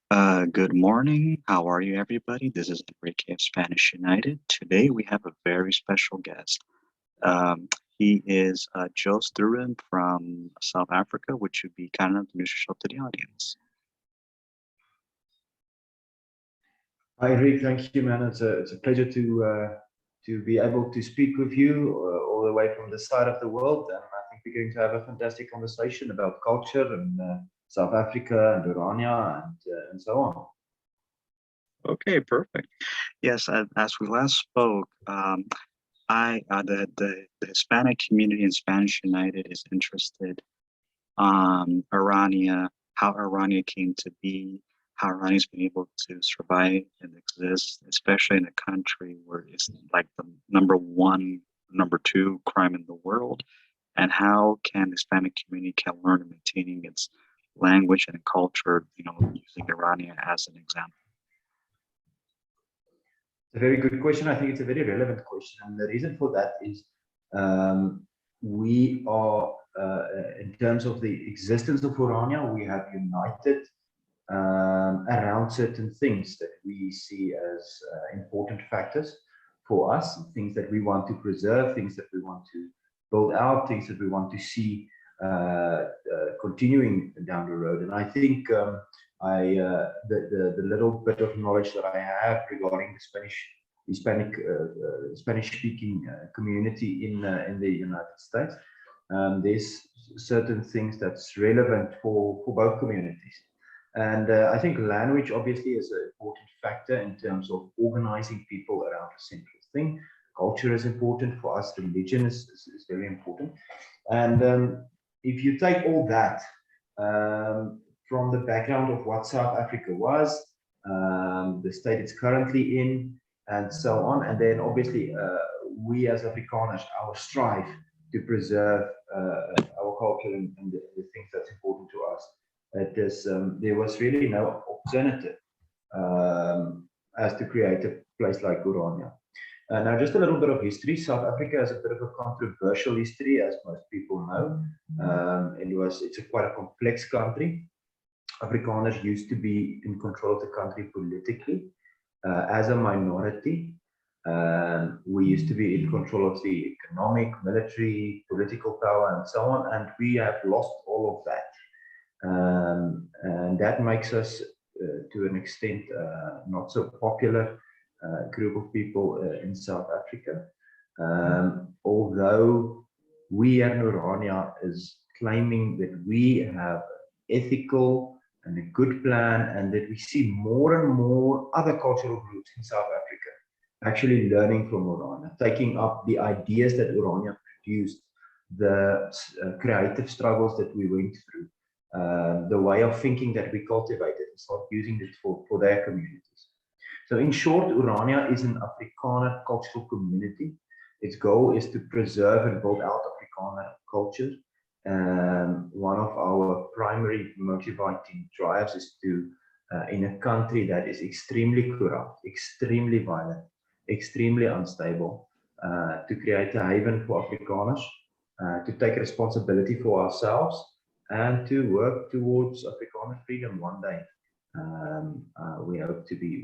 Good morning. How are you, everybody? This is Enrique of Spanish United. Today we have a very special guest. Um, he is Joost Stryrom from South Africa. Would you be kind enough to introduce yourself to the audience? Hi, Rick. Thank you, man. It's a pleasure to be able to speak with you all the way from the side of the world, and I think we're going to have a fantastic conversation about culture and South Africa and Orania and so on. Okay, perfect. Yes, as we last spoke, I the Hispanic community in Spanish United is interested Orania, how Orania came to be, how Orania's been able to survive and exist, especially in a country where it's like the number one, number two crime in the world, and how can the Hispanic community can learn in maintaining its language and culture, using Orania as an example. It's a very good question. I think it's a very relevant question, and the reason for that is we are, in terms of the existence of Orania, we have united around certain things that we see as important factors for us, things that we want to preserve, things that we want to build out, things that we want to see continuing down the road. And I think the little bit of knowledge that I have regarding the Spanish-speaking community in the United States, there's certain things that's relevant for both communities. And I think language obviously is an important factor in terms of organizing people around a central thing. Culture is important for us. Religion is very important. And if you take all that from the background of what South Africa was, the state it's currently in, and so on, and then obviously we as Afrikaners, our strive to preserve our culture and the things that's important to us. There was really no alternative as to create a place like Orania. Now, just a little bit of history. South Africa has a bit of a controversial history, as most people know. It's quite a complex country. Afrikaners used to be in control of the country politically as a minority. We used to be in control of the economic, military, political power, and so on, and we have lost all of that. And that makes us, to an extent, not so popular group of people in South Africa. Although we at Orania is claiming that we have ethical and a good plan, and that we see more and more other cultural groups in South Africa actually learning from Orania, taking up the ideas that Orania produced, the creative struggles that we went through, the way of thinking that we cultivated, and start using it for their communities. So in short, Orania is an Afrikaner cultural community. Its goal is to preserve and build out Afrikaner culture. One of our primary motivating drives is to, in a country that is extremely corrupt, extremely violent, extremely unstable, to create a haven for Afrikaners, to take responsibility for ourselves, and to work towards Afrikaner freedom one day. We hope to be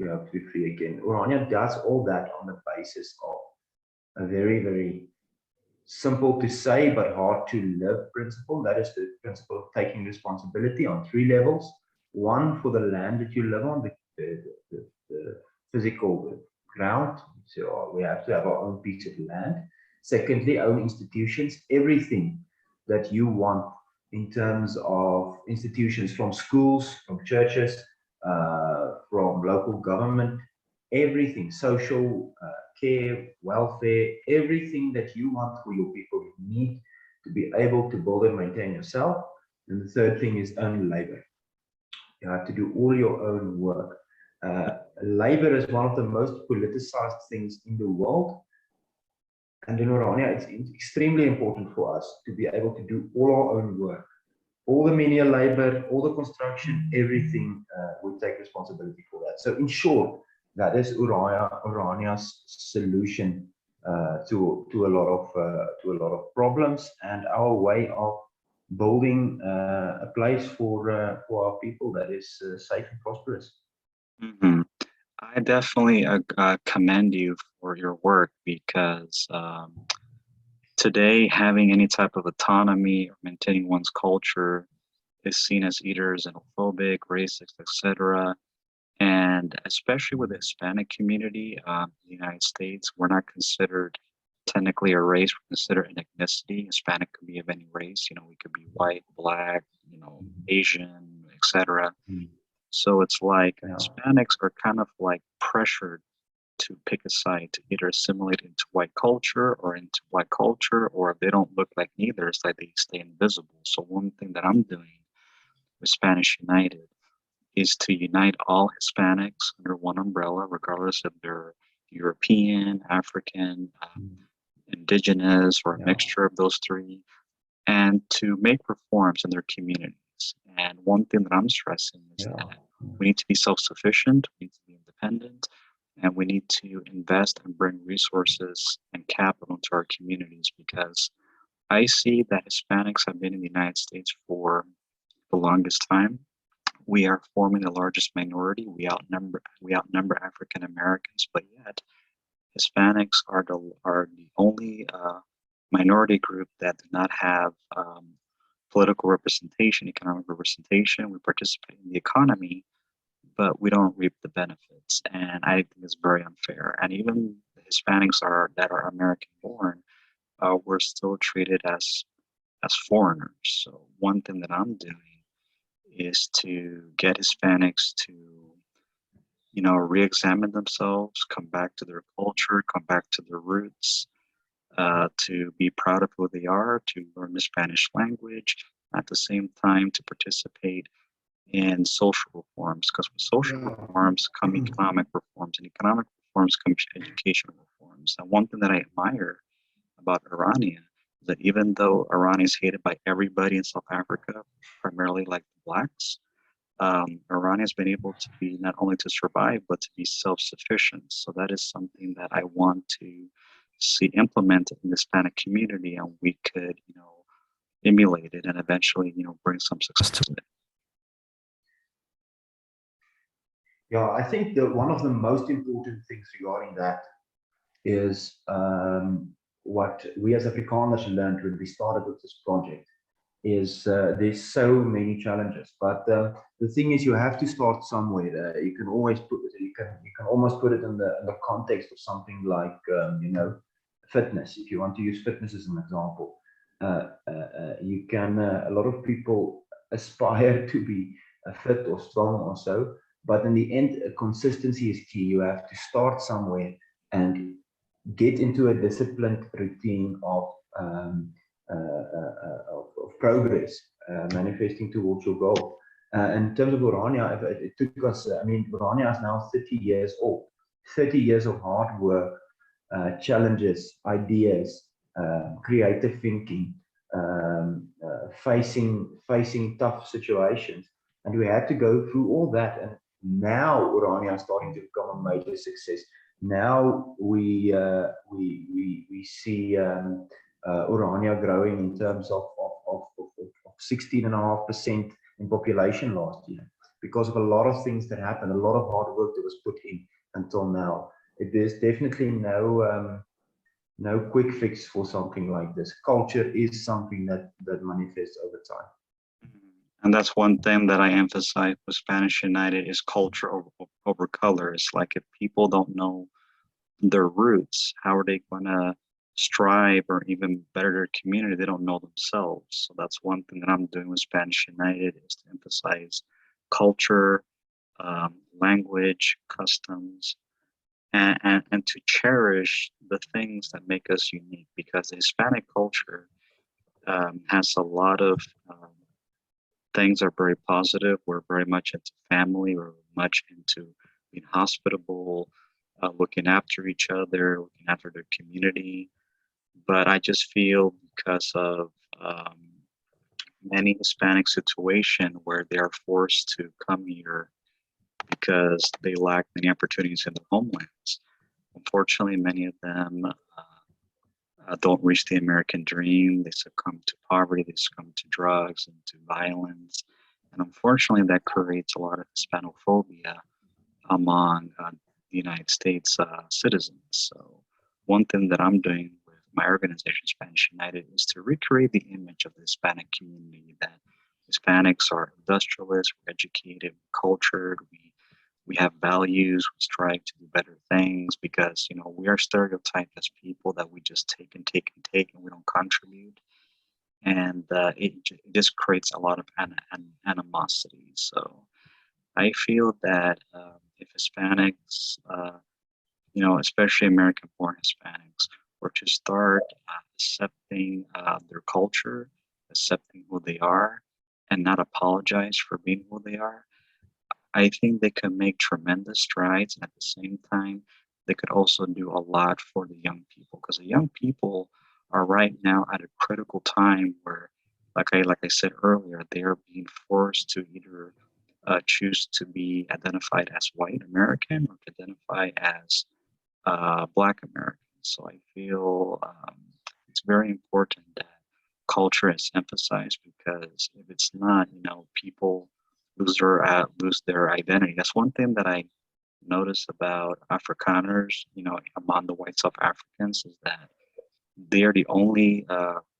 free again. Orania does all that on the basis of a very, very simple to say but hard to live principle. That is the principle of taking responsibility on three levels. One, for the land that you live on, the physical ground. So we have to have our own piece of land. Secondly, own institutions. Everything that you want in terms of institutions, from schools, from churches, from local government, everything, social care, welfare, everything that you want for your people, you need to be able to build and maintain yourself. And the third thing is own labor. You have to do all your own work. Labor is one of the most politicized things in the world. And in Orania, it's extremely important for us to be able to do all our own work. All the menial labor, all the construction, everything, we take responsibility for that. So in short, that is Orania's solution to a lot of problems, and our way of building a place for our people that is safe and prosperous. Hmm. I definitely commend you for your work because today having any type of autonomy or maintaining one's culture is seen as either xenophobic, racist, etc. And especially with the Hispanic community in the United States, we're not considered technically a race. We're considered an ethnicity. Hispanic could be of any race. You know, we could be white, black, you know, Asian, etc. Mm. So it's like Yeah. Hispanics are kind of like pressured to pick a side to either assimilate into white culture or into black culture, or if they don't look like neither, it's like they stay invisible. So one thing that I'm doing with Spanish United is to unite all Hispanics under one umbrella, regardless if they're European, African, indigenous, or a Yeah. mixture of those three, and to make reforms in their communities. And one thing that I'm stressing is Yeah. that we need to be self-sufficient, we need to be independent, and we need to invest and bring resources and capital into our communities because I see that Hispanics have been in the United States for the longest time. We are forming the largest minority. We outnumber African Americans, but yet Hispanics are the only minority group that do not have political representation, economic representation. We participate in the economy, but we don't reap the benefits, and I think it's very unfair. And even the Hispanics that are American born, we're still treated as foreigners. So one thing that I'm doing is to get Hispanics to, re-examine themselves, come back to their culture, come back to their roots, to be proud of who they are, to learn the Spanish language, at the same time to participate in social reforms, because with social Yeah. reforms come economic reforms, and economic reforms come educational reforms. And one thing that I admire about Orania is that even though Orania is hated by everybody in South Africa, primarily like the blacks, Orania has been able to be not only to survive but to be self-sufficient. So that is something that I want to see implemented in the Hispanic community, and we could, emulate it and eventually, bring some success to it. Yeah, I think that one of the most important things regarding that is what we as Afrikaners learned when we started with this project is there's so many challenges, but the thing is you have to start somewhere. You can always you can almost put it in the context of something like fitness. If you want to use fitness as an example, you can a lot of people aspire to be fit or strong or so, but in the end, consistency is key. You have to start somewhere and get into a disciplined routine of progress, manifesting towards your goal. In terms of Orania, it took us, I mean, Orania is now 30 years old, 30 years of hard work, challenges, ideas, creative thinking, facing tough situations. And we had to go through all that. And now Orania is starting to become a major success. Now we see Orania growing in terms of 16.5% in population last year because of a lot of things that happened, a lot of hard work that was put in until now. There's definitely no quick fix for something like this. Culture is something that manifests over time. And that's one thing that I emphasize with Spanish United is culture over color. It's like if people don't know their roots, how are they going to strive or even better their community? They don't know themselves. So that's one thing that I'm doing with Spanish United is to emphasize culture, language, customs, and to cherish the things that make us unique, because the Hispanic culture has a lot of things are very positive. We're very much into family. We're much into being hospitable, looking after each other, looking after their community. But I just feel because of many Hispanic situation where they are forced to come here because they lack many opportunities in their homelands. Unfortunately, many of them don't reach the American dream. They succumb to poverty, they succumb to drugs and to violence. And unfortunately, that creates a lot of Hispanophobia among the United States citizens. So, one thing that I'm doing with my organization, Spanish United, is to recreate the image of the Hispanic community that Hispanics are industrialists, we're educated, we're cultured, we have values, we strive to do better things because, you know, we are stereotyped as people that we just take and take and take and we don't contribute. And it just creates a lot of animosity. So I feel that if Hispanics, you know, especially American born Hispanics, were to start accepting their culture, accepting who they are, and not apologize for being who they are, I think they could make tremendous strides. And at the same time, they could also do a lot for the young people because the young people are right now at a critical time where, like I said earlier, they are being forced to either choose to be identified as white American or to identify as Black American. So I feel it's very important that culture is emphasized because if it's not, you know, people lose their identity. That's one thing that I notice about Afrikaners, you know, among the white South Africans is that they are the only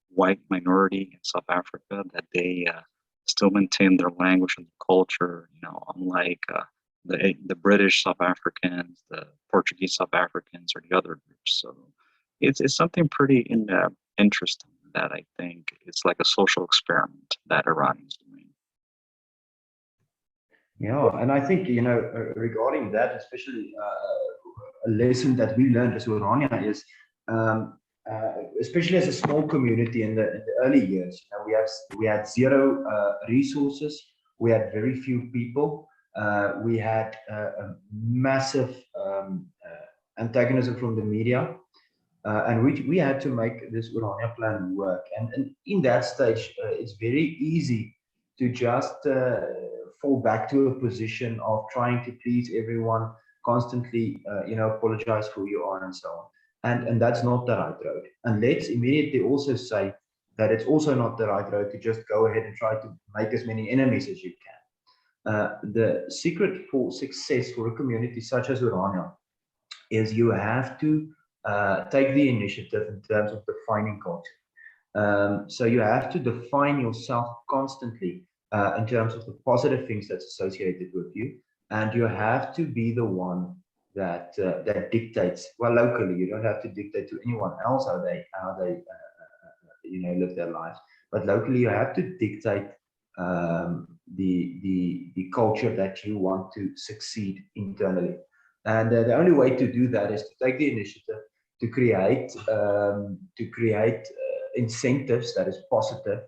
white minority in South Africa that they still maintain their language and culture, you know, unlike the British South Africans, the Portuguese South Africans, or the other groups. So it's something pretty interesting that I think it's like a social experiment that Iran is doing. Yeah, and I think, you know, regarding that, especially a lesson that we learned as Orania is, especially as a small community in the early years, you know, we had zero resources, we had very few people, we had a massive antagonism from the media, and we had to make this Orania plan work. And in that stage, it's very easy to just fall back to a position of trying to please everyone, constantly, you know, apologize for who you are and so on. And that's not the right road. And let's immediately also say that it's also not the right road to just go ahead and try to make as many enemies as you can. The secret for success for a community such as Orania is you have to take the initiative in terms of defining culture. So you have to define yourself constantly in terms of the positive things that's associated with you, and you have to be the one that dictates. Well, locally, you don't have to dictate to anyone else how they you know, live their lives, but locally you have to dictate the culture that you want to succeed internally. And the only way to do that is to take the initiative to create incentives that is positive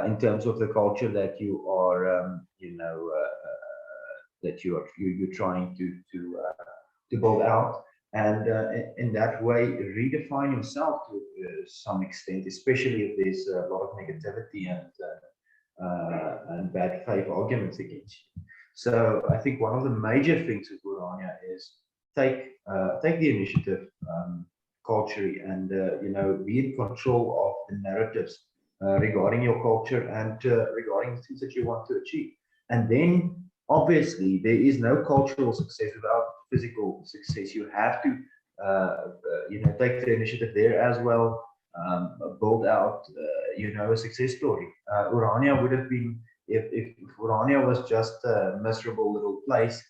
in terms of the culture that you are, you know, that you're trying to build out, and in that way redefine yourself to some extent, especially if there's a lot of negativity and bad faith arguments against you. So I think one of the major things with Orania is take the initiative culturally, and you know, be in control of the narratives regarding your culture and regarding the things that you want to achieve. And then obviously there is no cultural success without physical success. You have to you know, take the initiative there as well, build out you know, a success story. Orania would have been, if Orania was just a miserable little place,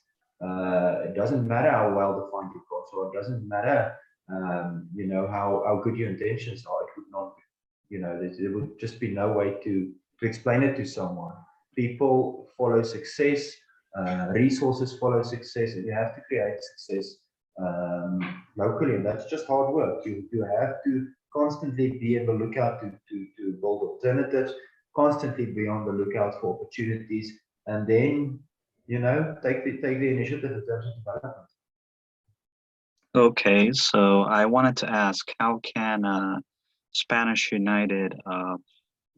it doesn't matter how well defined your culture, it doesn't matter you know, how good your intentions are, it would not, you know, there would just be no way to explain it to someone. People follow success, resources follow success, and you have to create success locally, and that's just hard work. You have to constantly be on the lookout to build alternatives, constantly be on the lookout for opportunities, and then, you know, take the initiative in terms of development. Okay, so I wanted to ask, how can Spanish United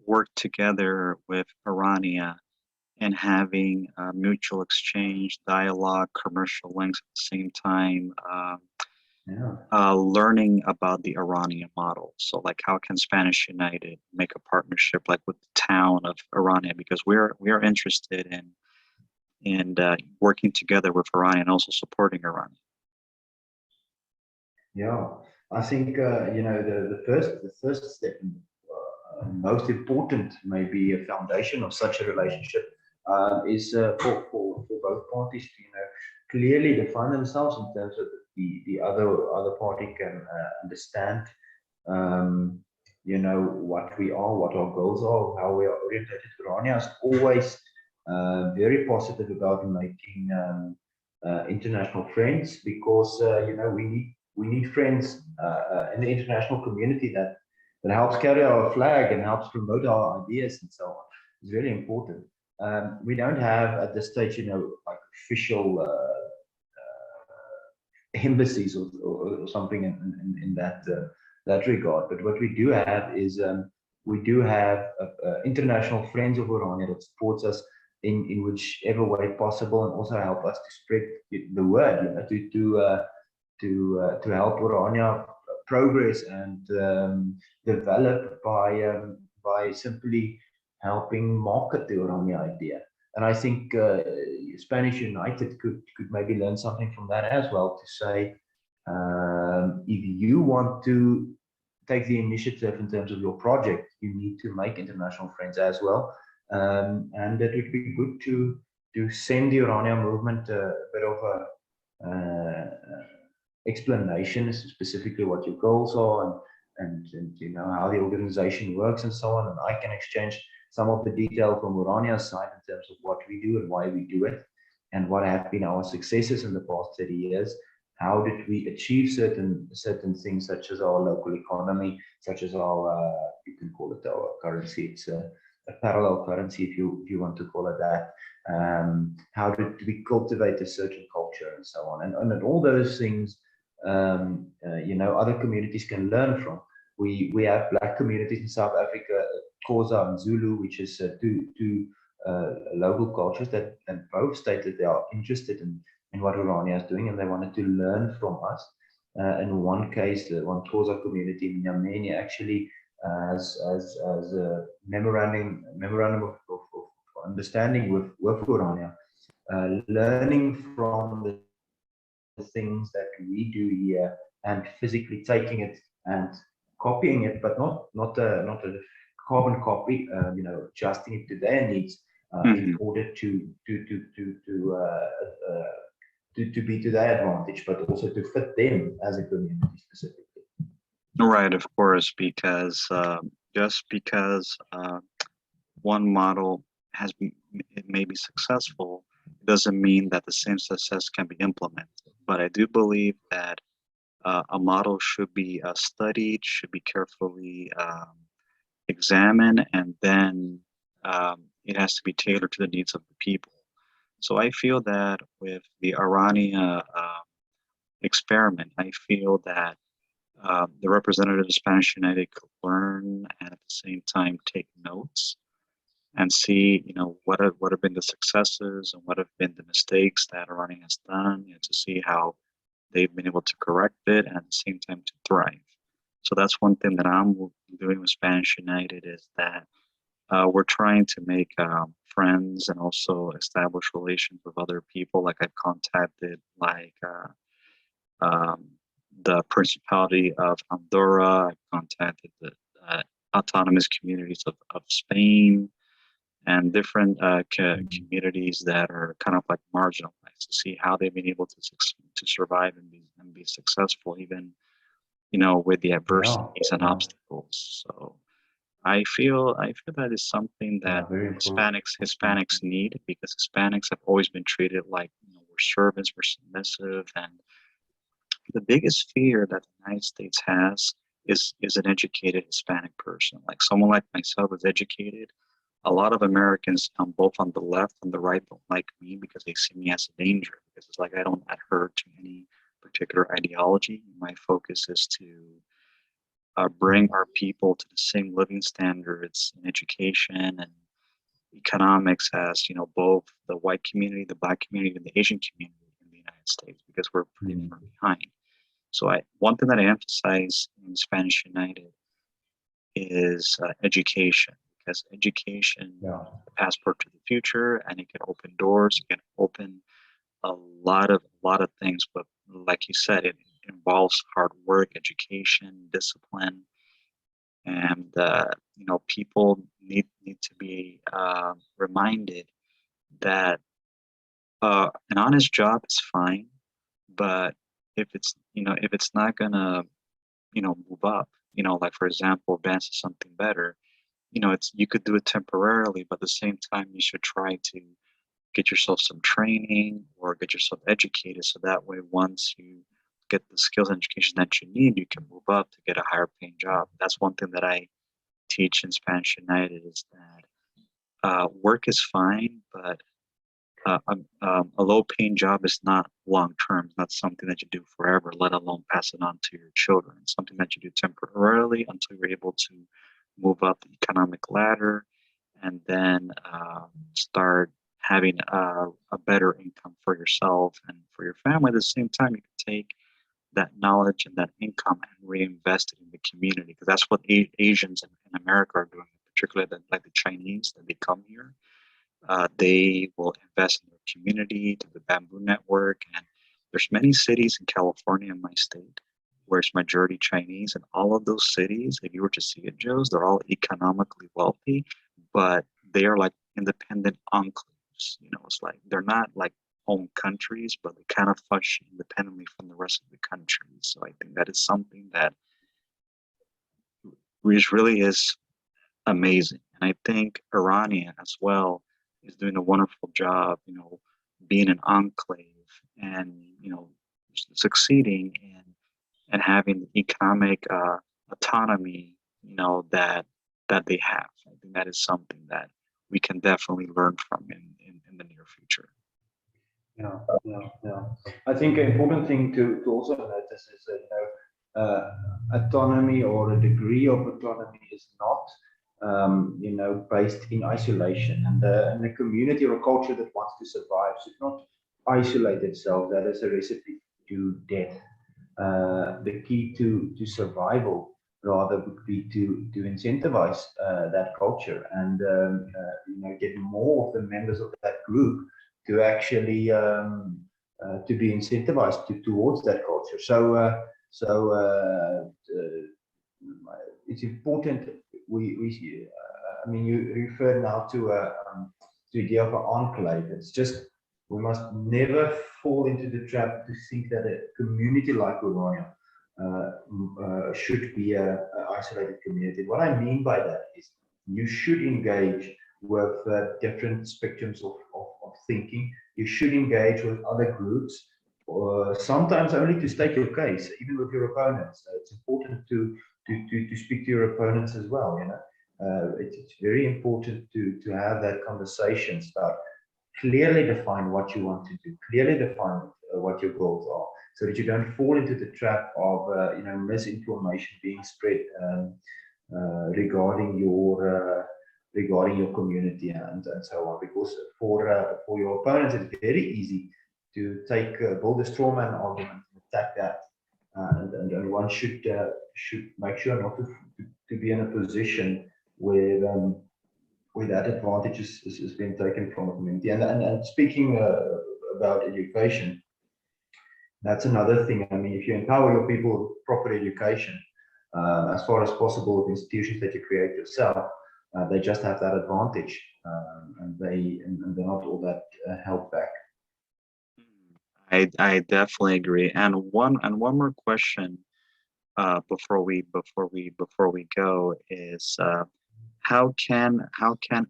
work together with Orania and having mutual exchange, dialogue, commercial links at the same time? Yeah. learning about the Orania model. So like how can Spanish United make a partnership like with the town of Orania, because we are interested in working together with Orania and also supporting Orania. Yeah, I think the first step, most important, maybe a foundation of such a relationship, is for both parties to clearly define themselves in terms of the other party can understand um, what we are, what our goals are, how we are orientated. Rania is always very positive about making international friends because we need friends in the international community that helps carry our flag and helps promote our ideas and so on. It's really important. We don't have at this stage, like official embassies or something in that regard. But what we do have is we do have international friends of Orania that supports us in whichever way possible and also help us to spread the word, to help Orania progress and develop by simply helping market the Orania idea. And I think Spanish United could maybe learn something from that as well, to say if you want to take the initiative in terms of your project, you need to make international friends as well. And that would be good to send the Orania movement a bit of a explanation as to specifically what your goals are and how the organization works and so on. And I can exchange some of the detail from Orania's side in terms of what we do and why we do it and what have been our successes in the past 30 years. How did we achieve certain things, such as our local economy, such as our you can call it our currency. It's a parallel currency if you want to call it that. How did we cultivate a certain culture and so on, and all those things other communities can learn from. We have black communities in South Africa, Xhosa and Zulu, which is two local cultures that both stated they are interested in what Orania is doing and they wanted to learn from us. In one case, the one Xhosa community in Yameni actually has a memorandum of understanding with Orania, learning from the things that we do here and physically taking it and copying it, but not a carbon copy, adjusting it to their needs in order to be to their advantage, but also to fit them as a community specifically. Right, of course, because just because one model it may be successful, doesn't mean that the same success can be implemented. But I do believe that a model should be studied, should be carefully examined, and then it has to be tailored to the needs of the people. So I feel that with the Arania experiment, I feel that the representative of Spanish United could learn and at the same time take notes and see, what have been the successes and what have been the mistakes that Orania has done, to see how they've been able to correct it and at the same time to thrive. So that's one thing that I'm doing with Spanish United, is that we're trying to make friends and also establish relations with other people. Like I've contacted um, the Principality of Andorra. I've contacted the autonomous communities of Spain and different communities that are kind of like marginalized, to see how they've been able to survive and be successful, even with the adversities and obstacles. So I feel that is something that Hispanics need, because Hispanics have always been treated like we're servants, we're submissive, and the biggest fear that the United States has is an educated Hispanic person. Like someone like myself is educated. A lot of Americans, both on the left and the right, don't like me because they see me as a danger. Because it's like I don't adhere to any particular ideology. My focus is to bring our people to the same living standards in education and economics as both the white community, the black community, and the Asian community in the United States, because we're pretty far behind. So one thing that I emphasize in Spanish United is education, because education Yeah. is the passport to the future, and it can open doors, it can open a lot of things. But like you said, it involves hard work, education, discipline, and people need to be reminded that an honest job is fine, but if it's not gonna move up, like for example, advance to something better, it's you could do it temporarily, but at the same time you should try to get yourself some training or get yourself educated, so that way once you get the skills and education that you need, you can move up to get a higher paying job. That's one thing that I teach in Spanish United, is that work is fine, but a low-paying job is not long-term. It's not something that you do forever, let alone pass it on to your children. It's something that you do temporarily until you're able to move up the economic ladder, and then start having a better income for yourself and for your family. At the same time, you can take that knowledge and that income and reinvest it in the community, because that's what Asians in America are doing, particularly like the Chinese that they come here. They will invest in their community, to the bamboo network, and there's many cities in California, in my state, where it's majority Chinese, and all of those cities, if you were to see it, Joe's, they're all economically wealthy, but they are like independent enclaves. It's like they're not like home countries, but they kind of function independently from the rest of the country. So I think that is something that which really is amazing. And I think Orania as well is doing a wonderful job, being an enclave, and, succeeding and having the economic autonomy, that they have. I think that is something that we can definitely learn from in the near future. Yeah, yeah, yeah. I think an important thing to also notice is that autonomy, or a degree of autonomy, is not based in isolation, and the community or a culture that wants to survive should not isolate itself. That is a recipe to death. The key to survival rather would be to incentivize that culture, and get more of the members of that group to actually to be incentivized towards that culture. It's important. I mean, you refer now to the idea of an enclave. It's just, we must never fall into the trap to think that a community like Orania should be a isolated community. What I mean by that is, you should engage with different spectrums of thinking. You should engage with other groups, sometimes only to state your case, even with your opponents. It's important to speak to your opponents as well. It's very important to have that conversation. Start clearly define what you want to do. Clearly define what your goals are, so that you don't fall into the trap of misinformation being spread regarding your community and so on. Because for your opponents, it's very easy to build a straw man argument and attack that, and one should make sure not to be in a position where that advantage is being taken from the community. And speaking about education, that's another thing. I mean, if you empower your people with proper education, as far as possible, with institutions that you create yourself, they just have that advantage, and they're not all that held back. I definitely agree. And one more question before we go is, how can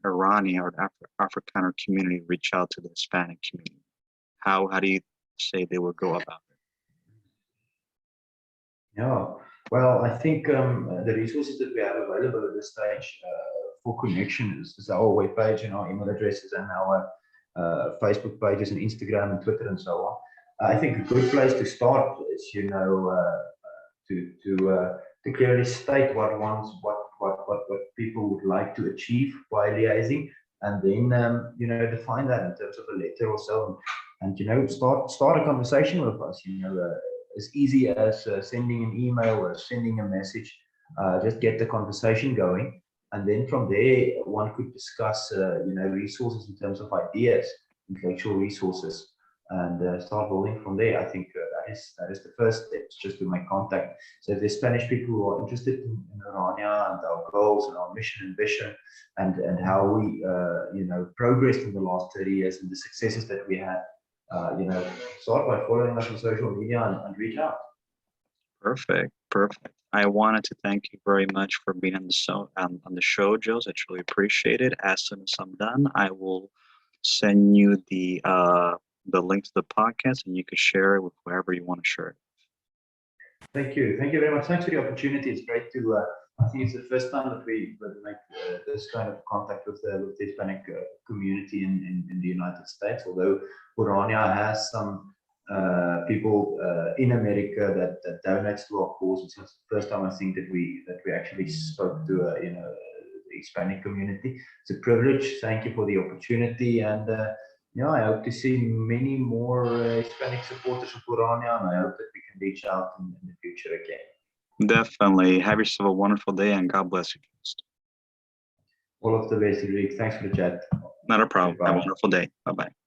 Iranian or Afrikaner community reach out to the Hispanic community? How do you say they would go about it? Yeah, well, I think the resources that we have available at this stage for connection is our webpage and our email addresses, and our Facebook pages and Instagram and Twitter and so on. I think a good place to start is, to clearly state what people would like to achieve by liaising, and then define that in terms of a letter or so, and start a conversation with us. as easy as sending an email or sending a message, just get the conversation going. And then from there, one could discuss, resources in terms of ideas, intellectual resources, and start building from there. I think that is the first step, just to make contact. So if there's Spanish people who are interested in Orania and our goals and our mission and vision, and how we progressed in the last 30 years and the successes that we had, start by following us on social media and reach out. Perfect, perfect. I wanted to thank you very much for being on the show, Joost. I truly appreciate it. As soon as I'm done, I will send you the link to the podcast, and you can share it with whoever you want to share it. Thank you very much. Thanks for the opportunity. It's great to. I think it's the first time that we make this kind of contact with the Hispanic community in the United States. Although Orania has some people in America that donates to our cause. It's the first time I think that we actually spoke to the Hispanic community. It's a privilege. Thank you for the opportunity, and I hope to see many more Hispanic supporters of Orania, and I hope that we can reach out in the future again. Definitely. Have yourself a wonderful day, and God bless you, Joost. All of the best, Rick. Thanks for the chat. Not a problem. Bye. Have a wonderful day. Bye bye.